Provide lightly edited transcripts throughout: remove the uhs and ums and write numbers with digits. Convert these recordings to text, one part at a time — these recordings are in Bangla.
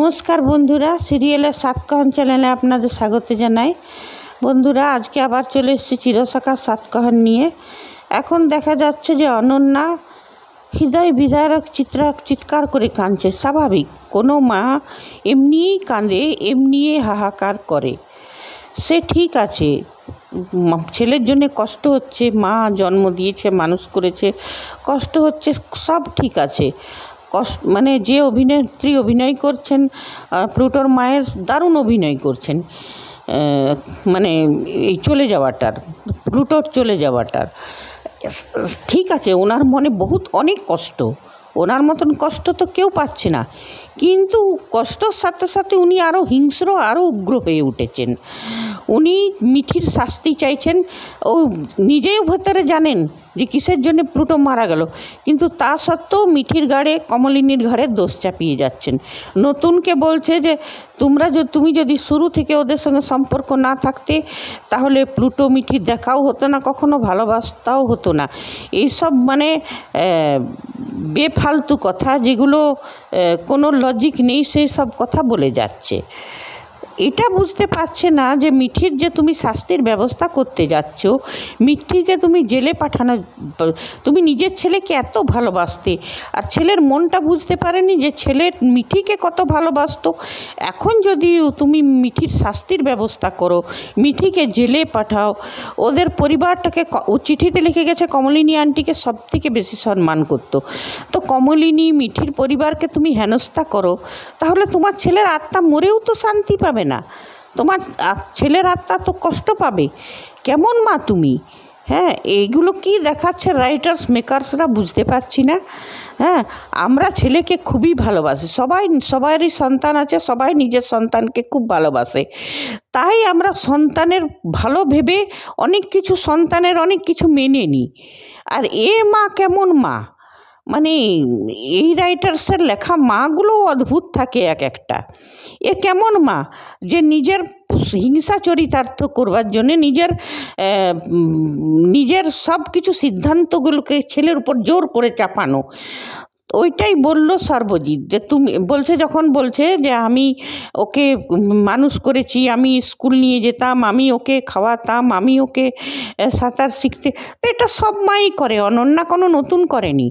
নমস্কার বন্ধুরা, সিরিয়ালের সাতকাহন চ্যানেলে আপনাদের স্বাগত জানাই। বন্ধুরা, আজকে আবার চলে এসেছি চিরসখা সাতকাহন নিয়ে। এখন দেখা যাচ্ছে যে অনন্যা হৃদয় বিদারক চিৎকার করে কাঁদছে। স্বাভাবিক, কোনো মা এমনিই কাঁদে, এমনিই হাহাকার করে। সে ঠিক আছে, ছেলের জন্য কষ্ট হচ্ছে, মা জন্ম দিয়েছে, মানুষ করেছে, কষ্ট হচ্ছে, সব ঠিক আছে। মানে যে অভিনেত্রী অভিনয় করছেন, প্লুটোর মায়ের দারুণ অভিনয় করছেন। মানে এই প্লুটোর চলে যাওয়াটার ঠিক আছে, ওনার মনে অনেক কষ্ট, ওনার মতন কষ্ট তো কেউ পাচ্ছে না। কিন্তু কষ্টর সাথে সাথে উনি আরও হিংস্র, আরও উগ্র হয়ে উঠেছেন। উনি মিঠির শাস্তি চাইছেন। ও নিজেও ভেতরে জানেন যে কিসের জন্য প্লুটো মারা গেল, কিন্তু তা সত্ত্বেও মিঠির ঘাড়ে, কমলিনীর ঘাড়ে দোষ চাপিয়ে যাচ্ছেন। নতুনকে বলছে যে তুমি যদি শুরু থেকে ওদের সঙ্গে সম্পর্ক না থাকতে, তাহলে প্লুটো মিঠির দেখাও হতো না, কখনো ভালোবাসাও হতো না। এইসব মানে বেফালতু কথা, যেগুলো কোনো লজিক নেই, সেই সব কথা বলে যাচ্ছে। এটা বুঝতে পারছে না যে মিঠির যে তুমি শাস্তির ব্যবস্থা করতে যাচ্ছ, মিঠিকে তুমি জেলে পাঠানো, তুমি নিজের ছেলেকে এত ভালোবাসতে, আর ছেলের মনটা বুঝতে পারেনি যে ছেলের মিঠিকে কত ভালোবাসতো। এখন যদি তুমি মিঠির শাস্তির ব্যবস্থা করো, মিঠিকে জেলে পাঠাও, ওদের পরিবারটাকে, ও চিঠিতে লিখে গেছে কমলিনী আন্টিকে সব থেকে বেশি সম্মান করতো, তো কমলিনী মিঠির পরিবারকে তুমি হেনস্থা করো, তাহলে তোমার ছেলের আত্মা মরেও তো শান্তি পাবে না, তোমার ছেলের আত্মা তো কষ্ট পাবে। কেমন মা তুমি? হ্যাঁ, এইগুলো কি দেখাচ্ছে রাইটার্স মেকার্সরা, বুঝতে পারছি না। হ্যাঁ, আমরা ছেলেকে খুবই ভালোবাসি, সবারই সন্তান আছে, সবাই নিজের সন্তানকে খুব ভালোবাসে। তাই আমরা সন্তানের ভালো ভেবে সন্তানের অনেক কিছু মেনে নিই। আর মা কেমন মা, মানে এই রাইটার্সের লেখা মাগুলো অদ্ভুত থাকে এক একটা। কেমন মা যে নিজের হিংসা চরিতার্থ করবার জন্যে নিজের সব কিছু সিদ্ধান্তগুলোকে ছেলের উপর জোর করে চাপানো। ওইটাই বলল সর্বজিৎ, যে যখন বলছে যে আমি ওকে মানুষ করেছি, আমি স্কুল নিয়ে যেতাম, আমি ওকে খাওয়াতাম, আমি ওকে সাঁতার শিখতে, তো এটা সব মাই করে, অনন্যা কোনো নতুন করেনি।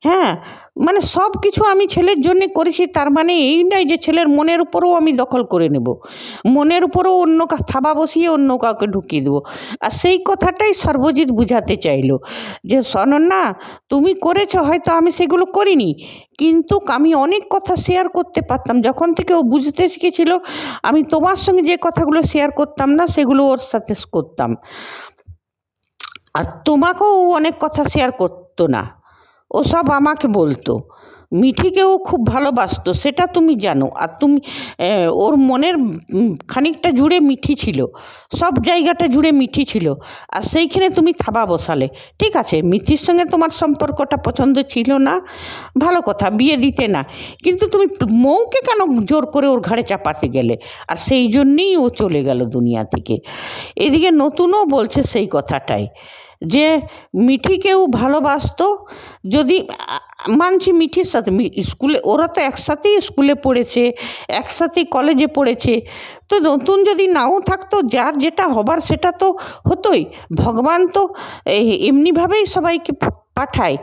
হ্যাঁ, মানে সব কিছু আমি ছেলের জন্য করেছি, তার মানে এই নয় যে ছেলের মনের উপরেও আমি দখল করে নেব, মনের উপরেও অন্য থাবা বসিয়ে অন্য কাউকে ঢুকিয়ে দেবো। আর সেই কথাটাই সর্বজিৎ বুঝাতে চাইলো যে অনন্যা, তুমি করেছো, হয়তো আমি সেগুলো করিনি, কিন্তু আমি অনেক কথা শেয়ার করতে পারতাম। যখন থেকে ও বুঝতে শিখেছিল, আমি তোমার সঙ্গে যে কথাগুলো শেয়ার করতাম না, সেগুলো ওর সাথে করতাম। আর তোমাকেও অনেক কথা শেয়ার করতো না, ও সব আমাকে বলতো। মিঠিকেও খুব ভালোবাসতো, সেটা তুমি জানো। আর তুমি ওর মনের খানিকটা জুড়ে মিঠি ছিল, সব জায়গাটা জুড়ে মিঠি ছিল, আর সেইখানে তুমি থাবা বসালে। ঠিক আছে, মিঠির সঙ্গে তোমার সম্পর্কটা পছন্দ ছিল না, ভালো কথা, বিয়ে দিতে না, কিন্তু তুমি মৌকে কেন জোর করে ওর ঘাড়ে চাপাতে গেলে? আর সেই জন্যেই ও চলে গেল দুনিয়া থেকে। এদিকে নতুনও বলছে সেই কথাটাই, যে মিঠিকেও ভালোবাসতো। যদি মানছি মিঠির সাথে স্কুলে, ওরা তো একসাথেই স্কুলে পড়েছে, একসাথেই কলেজে পড়েছে, তো নতুন যদি নাও থাকতো, যার যেটা হবার সেটা তো হতোই। ভগবান তো এমনিভাবেই সবাইকে পাঠায়।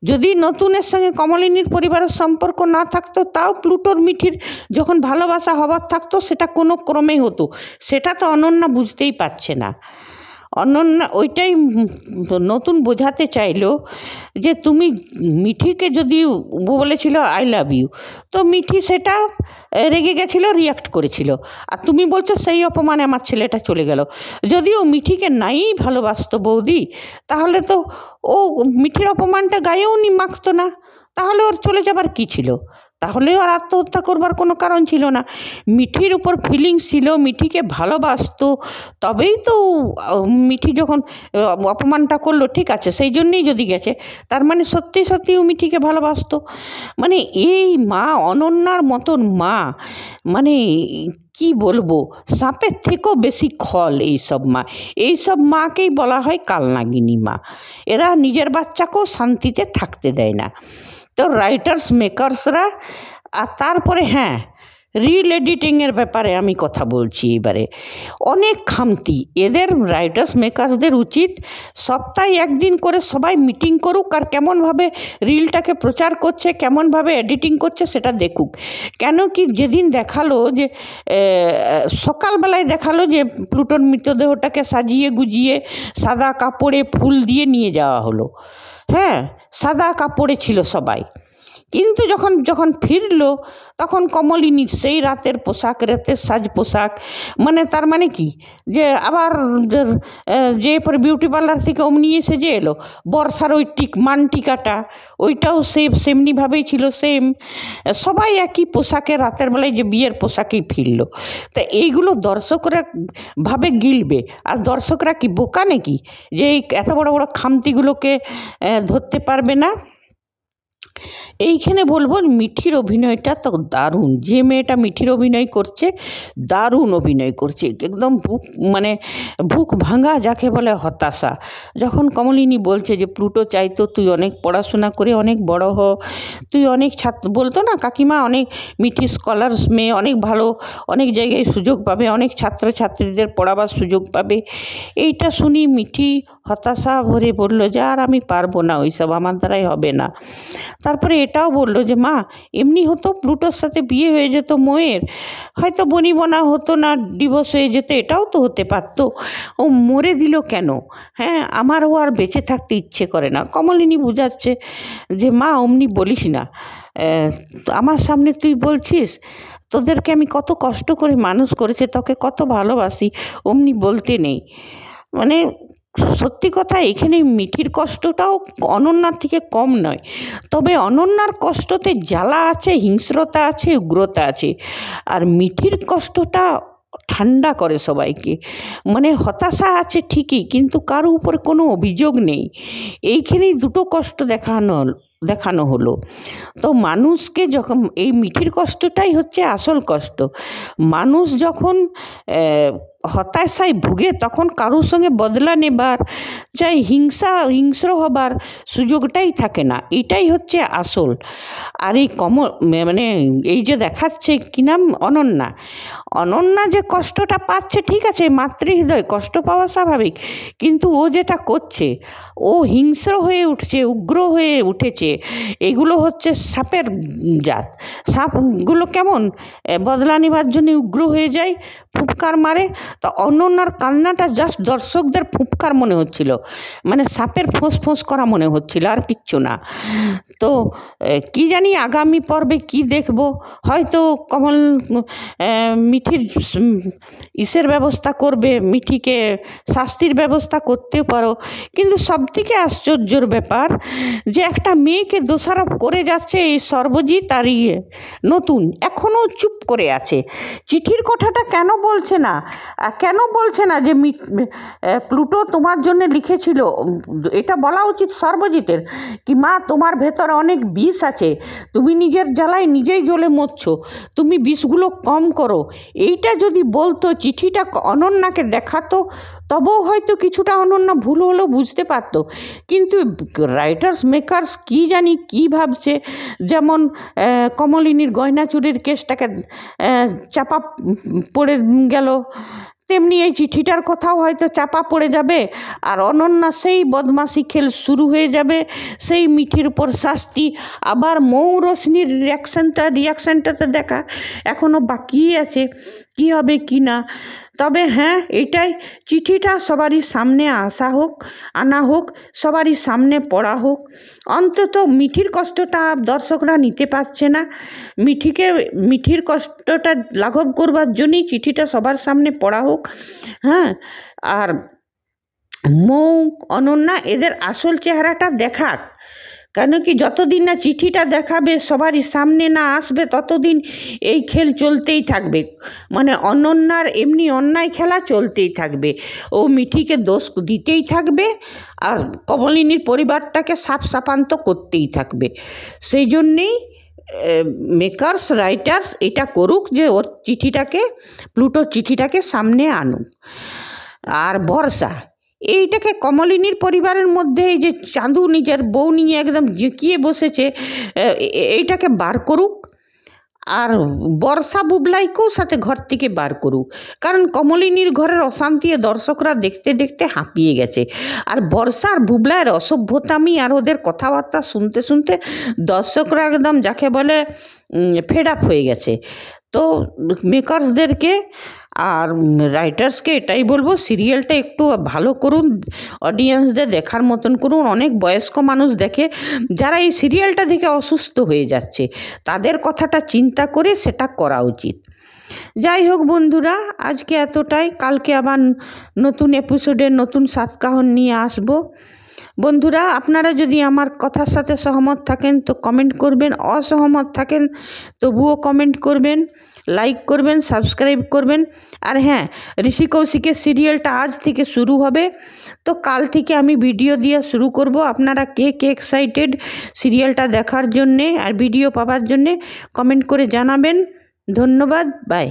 যদি নতুনের সঙ্গে কমলিনীর পরিবারের সম্পর্ক না থাকতো, তাও প্লুটোর মিঠির যখন ভালোবাসা হবার থাকতো, সেটা কোনো ক্রমে হতো। সেটা তো অনন্যা বুঝতেই পারছে না। অনন্যা ওইটাই নতুন বোঝাতে চাইলো, যে তুমি মিঠিকে যদি বলেছিল আই লাভ ইউ, তো মিঠি সেটা রেগে গেছিল, রিয়াক্ট করেছিল, আর তুমি বলছো সেই অপমানে আমার ছেলেটা চলে গেল। যদিও মিঠিকে নাই ভালোবাসতো বৌদি, তাহলে তো ও মিঠির অপমানটা গায়েও মাখতো না, তাহলে ওর চলে যাবার কি ছিল? তাহলে আর আত্মহত্যা করবার কোনো কারণ ছিল না। মিঠির উপর ফিলিংস ছিল, মিঠিকে ভালোবাসতো, তবেই তো মিঠি যখন অপমানটা করলো, ঠিক আছে, সেই জন্যেই যদি গেছে, তার মানে সত্যি সত্যি ও মিঠিকে ভালোবাসতো। মানে এই মা, অনন্যার মতন মা, মানে কি বলবো, সাপের থেকেও বেশি খল এইসব মাকেই বলা হয় কালনাগিনী মা। এরা নিজের বাচ্চাকেও শান্তিতে থাকতে দেয় না। তো রাইটার্স মেকার্সরা, আর তারপরে হ্যাঁ, রিল এডিটিংয়ের ব্যাপারে আমি কথা বলছি এবারে। অনেক খামতি এদের, রাইটার্স মেকার্সদের উচিত সপ্তাহে একদিন করে সবাই মিটিং করুক আর কেমনভাবে রিলটাকে প্রচার করছে, কেমনভাবে এডিটিং করছে সেটা দেখুক। কেন কি যেদিন দেখালো যে সকালবেলায় দেখালো যে প্লুটোর মৃতদেহটাকে সাজিয়ে গুজিয়ে সাদা কাপড়ে ফুল দিয়ে নিয়ে যাওয়া হলো, হ্যাঁ সাদা কাপড়ে ছিল সবাই, কিন্তু যখন যখন ফিরলো তখন কমলিনীর সেই রাতের পোশাক, রাতের সাজ পোশাক, মানে তার মানে কি যে আবার যে পরে বিউটি পার্লার থেকে অমনি এসে যে এলো, বর্ষার ওই মানটিকাটা ওইটাও সেমনিভাবেই ছিল, সেম সবাই একই পোশাকে রাতের বেলায় যে বিয়ের পোশাকেই ফিরলো। তা এইগুলো দর্শকরা ভাবে গিলবে, আর দর্শকরা কি বোকা নাকি যে এই এত বড় বড় খামতিগুলোকে ধরতে পারবে না? এইখানে বলবো মিঠির অভিনয়টা তো দারুণ, যে মেয়েটা মিঠির অভিনয় করছে দারুণ অভিনয় করছে, একদম বুক ভাঙা যাকে বলে হতাশা। যখন কমলিনী বলছে যে প্লুটো চাইতো তুই অনেক পড়াশোনা করে অনেক বড় হ, তুই অনেক ছাত্র, বলতো না কাকিমা অনেক মিঠি স্কলার্স মেয়ে, অনেক ভালো অনেক জায়গায় সুযোগ পাবে, অনেক ছাত্রছাত্রীদের পড়াবার সুযোগ পাবে। এইটা শুনি মিঠি হতাশা ভরে বলল যে আর আমি পারবো না, ওইসব আমার দ্বারাই হবে না। তারপরে এটাও বললো যে মা এমনি হতো, প্লুটোর সাথে বিয়ে হয়ে যেত মোয়ের, হয়তো বনিবনা হতো না, ডিভোর্স হয়ে যেত, এটাও তো হতে পারতো, ও মরে দিল কেন? হ্যাঁ আমারও আর বেঁচে থাকতে ইচ্ছে করে না। কমলিনী বুঝাচ্ছে যে মা অমনি বলিস না, আমার সামনে তুই বলছিস, তোদেরকে আমি কত কষ্ট করে মানুষ করেছে, তোকে কত ভালোবাসি, অমনি বলতে নেই। মানে সত্যি কথা এখানে মিঠির কষ্টটাও অনন্যার থেকে কম নয়, তবে অনন্যার কষ্টতে জ্বালা আছে, হিংস্রতা আছে, উগ্রতা আছে, আর মিঠির কষ্টটা ঠান্ডা করে সবাইকে। মানে হতাশা আছে ঠিকই, কিন্তু কারো উপরে কোনো অভিযোগ নেই। এইখানেই দুটো কষ্ট দেখানো হলো। তো মানুষকে যখন এই মিঠির কষ্টটাই হচ্ছে আসল কষ্ট, মানুষ যখন হতাশায় ভুগে তখন কারোর সঙ্গে বদলা নেবার, চাই হিংস্র হবার সুযোগটাই থাকে না, এটাই হচ্ছে আসল। আর এই মানে এই যে দেখাচ্ছে কি নাম অনন্যা যে কষ্টটা পাচ্ছে, ঠিক আছে মাতৃহৃদয় কষ্ট পাওয়া স্বাভাবিক, কিন্তু ও যেটা করছে, ও হিংস্র হয়ে উঠছে, উগ্র হয়ে উঠেছে, এগুলো হচ্ছে সাপের জাত। সাপগুলো কেমন বদলা নেবার জন্য উগ্র হয়ে যায়, ফুৎকার মারে, তো অনন্যার কান্নাটা জাস্ট দর্শকদের ফুৎকার মনে হচ্ছিল, মানে সাপের ফোঁস করা মনে হচ্ছিল, আর কিচ্ছু না। তো কি জানি আগামী পর্বে কি দেখব, হয়তো কমল মিঠির ইসের ব্যবস্থা করবে, মিঠিকে শাস্তির ব্যবস্থা করতেও পারো, কিন্তু সবথেকে আশ্চর্যের ব্যাপার যে একটা মেয়েকে দোষারোপ করে যাচ্ছে এই সর্বজিৎ আর নতুন, এখনও চুপ করে আছে। চিঠির কথাটা কেন বলছে না যে প্লুটো তোমার জন্য লিখেছিল, এটা বলা উচিত সর্বজিতের, কি মা তোমার ভেতরে অনেক বিষ আছে, তুমি নিজের জ্বালায় নিজেই জ্বলে মরছো, তুমি বিষগুলো কম করো। এইটা যদি বলতো, চিঠিটা অনন্যাকে দেখাতো, তবেও হয়তো কিছুটা অনন্যা ভুল হলেও বুঝতে পারতো। কিন্তু রাইটার্স মেকার্স কি জানি কি ভাবছে, যেমন কমলিনীর গয়না চুরির কেসটাকে চাপা পড়ে গেল, তেমনি এই চিঠিটার কথাও হয়তো চাপা পড়ে যাবে, আর অনন্যা সেই বদমাশি খেল শুরু হয়ে যাবে, সেই মিঠির উপর শাস্তি। আবার মৌ রশ্মির রিয়াকশানটাতে দেখা এখনও বাকি আছে, কি হবে কি না। তবে হ্যাঁ এটাই, চিঠিটা সবারই সামনে আনা হোক, সবারই সামনে পড়া হোক। অন্তত মিঠির কষ্টটা দর্শকরা নিতে পারছে না, মিঠির কষ্টটা লাঘব করবার জন্যই চিঠিটা সবার সামনে পড়া হোক। হ্যাঁ, আর মৌ অনন্যা এদের আসল চেহারাটা দেখাক, কেন কি যতদিন না চিঠিটা দেখাবে, সবারই সামনে না আসবে, ততদিন এই খেল চলতেই থাকবে, মানে অনন্যার এমনি অন্যায় খেলা চলতেই থাকবে, ও মিঠিকে দোষ দিতেই থাকবে, আর কমলিনীর পরিবারটাকে সাফান্ত করতেই থাকবে। সেই জন্যেই মেকার্স রাইটার্স এটা করুক যে ওর প্লুটোর চিঠিটাকে সামনে আনুক। আর বর্ষা এইটাকে কমলিনীর পরিবারের মধ্যে এই যে চাঁদু নিজের বউ নিয়ে একদম জেঁকিয়ে বসেছে, এইটাকে বার করুক। আর বর্ষা বুবলাইকেও সাথে ঘর থেকে বার করুক, কারণ কমলিনীর ঘরের অশান্তি দর্শকরা দেখতে দেখতে হাঁপিয়ে গেছে। আর বর্ষা আর বুবলাইয়ের অসভ্যতামি আর ওদের কথাবার্তা শুনতে শুনতে দর্শকরা একদম যাকে বলে ফেড আপ হয়ে গেছে। তো মেকার্সদেরকে আর রাইটার্সকে এটাই বলবো, সিরিয়ালটা একটু ভালো করুন, অডিয়েন্সদের দেখার মতন করুন। অনেক বয়স্ক মানুষ দেখে যারা এই সিরিয়ালটা দেখে অসুস্থ হয়ে যাচ্ছে, তাদের কথাটা চিন্তা করে সেটা করা উচিত। যাই হোক বন্ধুরা, আজকে এতটাই। কালকে আবার নতুন এপিসোডে নতুন সাতকাহন নিয়ে আসবো। বন্ধুরা, আপনারা যদি আমার কথার সাথে সহমত থাকেন তো কমেন্ট করবেন, অসহমত থাকেন তবুও কমেন্ট করবেন, লাইক করবেন, সাবস্ক্রাইব করবেন। আর হ্যাঁ, ঋষি কৌশিকের সিরিয়ালটা আজ থেকে শুরু হবে, তো কাল থেকে আমি ভিডিও দিয়ে শুরু করব। আপনারা কে কে এক্সাইটেড সিরিয়ালটা দেখার জন্যে আর ভিডিও পাওয়ার জন্যে কমেন্ট করে জানাবেন। ধন্যবাদ, বাই।